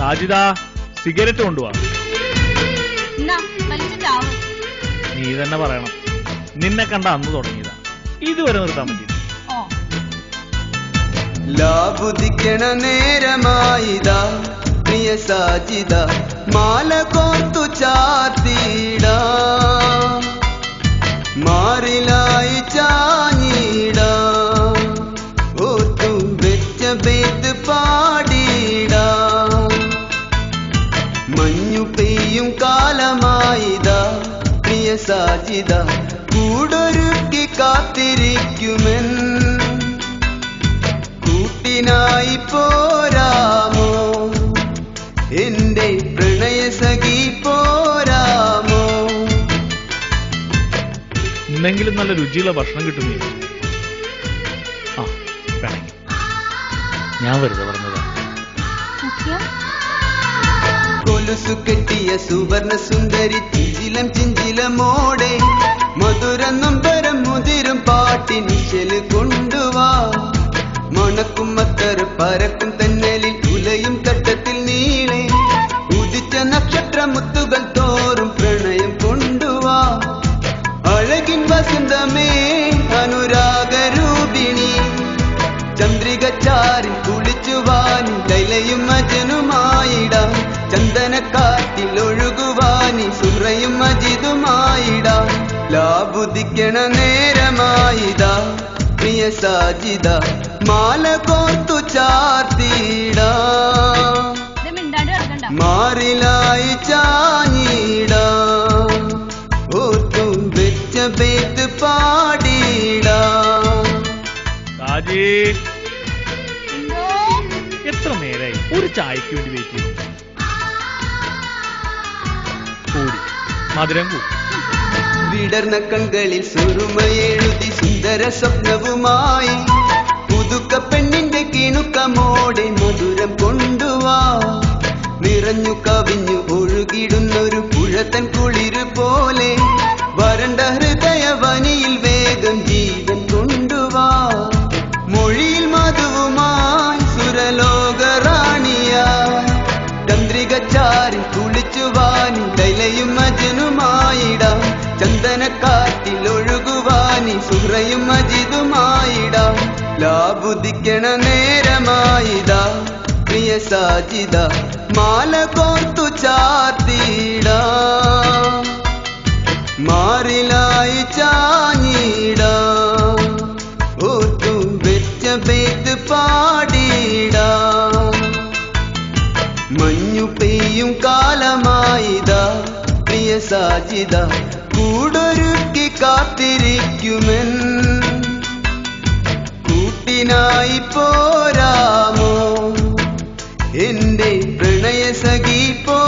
Sajida, cigarette കൊണ്ടുപോവാ. നീ തന്നെ പറയണം. നിന്നെ കണ്ട അന്ന് തുടങ്ങിയതാ, ഇതുവരെ നിർത്താൻ പറ്റില്ല. ലാബുദിക്കണ നേരമായിതാ പ്രിയ സാജിദ, മാല കോർത്തു ചാർത്തിടാ, മാറിലായി ചാഞ്ഞിടാ, ഓർത്തു വെച്ച ബേത്ത് പാടിടാ. മഞ്ഞു പെയ്യും കാലമായിതാ പ്രിയ സാജിദ, കൂടൊരുക്കി കാത്തിരിക്കുമെൻ, കൂട്ടിനായി പോരാമോ എന്റെ പ്രണയ സഖി പോരാമോ. എന്തെങ്കിലും നല്ല രുചിയുള്ള ഭക്ഷണം കിട്ടുന്നേ. ഞാൻ വെറുതെ പറഞ്ഞതാ. കൊലുസു കെട്ടിയ സുവർണ സുന്ദരി ചിഞ്ചിലം ചിഞ്ചിലമോടെ, മധുരന്നും പരം മുതിരും പാട്ടിനിശല് കൊണ്ടുവാ. മണക്കും മത്തർ പരക്കും തെന്നലിൽ ഉലയും തട്ടത്തിൽ നീളെ, ഉദിച്ച നക്ഷത്രമുത്തുകൾ തോറും പ്രണയം കൊണ്ടുവാ. അഴകിൻ വസന്തമേ അനുരാഗരൂപിണി, ചന്ദ്രിക ചാരി കുളിച്ചുവാനി ലൈലയും മജനുമായിടാം, ചന്ദനക്കാറ്റിൽ ഒഴുകുവാനി സുഹ്റയും മജിദുമായിടാം. ലാബുദിക്കണ നേരമായിതാ പ്രിയ സാജിദ, മാല കോർത്തു ചാർത്തിടാ, മാറിലായി ചാഞ്ഞിടാ, ഓർത്തു വെച്ച ബേത്ത് പാടിടാ. എത്ര നേരായി ഒരു ചായക്ക് വേണ്ടി വെയിറ്റ് ചെയ്തു. കൂടി മധുരം കൂടി. വിടർന്ന കൺകളിൽ സുറുമയെഴുതി സുന്ദര സ്വപ്നവുമായി, പുതുക്ക പെണ്ണിന്റെ കിണുക്കമോടെ മധുരം കൊണ്ടുവാ. നിറഞ്ഞു കവിഞ്ഞു ഒഴുകിടുന്നൊരു പുഴത്തൻ കുളിര് പോലെ, വരണ്ട ഹൃദയവനിയിൽ വേഗം ജീവൻ കൊണ്ടുവാ. മൊഴിയിൽ മധുവുമായി സുരലോക റാണിയായി, ചന്ദ്രിക ചാരി കുളിച്ചുവാനി ലൈലയും മജനുമായിടാം, ചന്ദനക്കാറ്റിൽ ഒഴുകുവാനി സുഹ്റയും മജിദുമായിടാം. ലാബുദിക്കണ നേരമായിതാ പ്രിയ സാജിദ, മാല കോർത്തു ചാർത്തിടാ, മാറിലായി ചാഞ്ഞിടാ, ഓർത്തു വെച്ച ബേത്ത് പാടിടാ. മഞ്ഞു പെയ്യും കാലമായിതാ പ്രിയ സാജിദ, കൂടൊരുക്കി കാത്തിരിക്കുമെൻ, കൂട്ടിനായി പോരാമോ എന്റെ പ്രണയ സഖി പോ.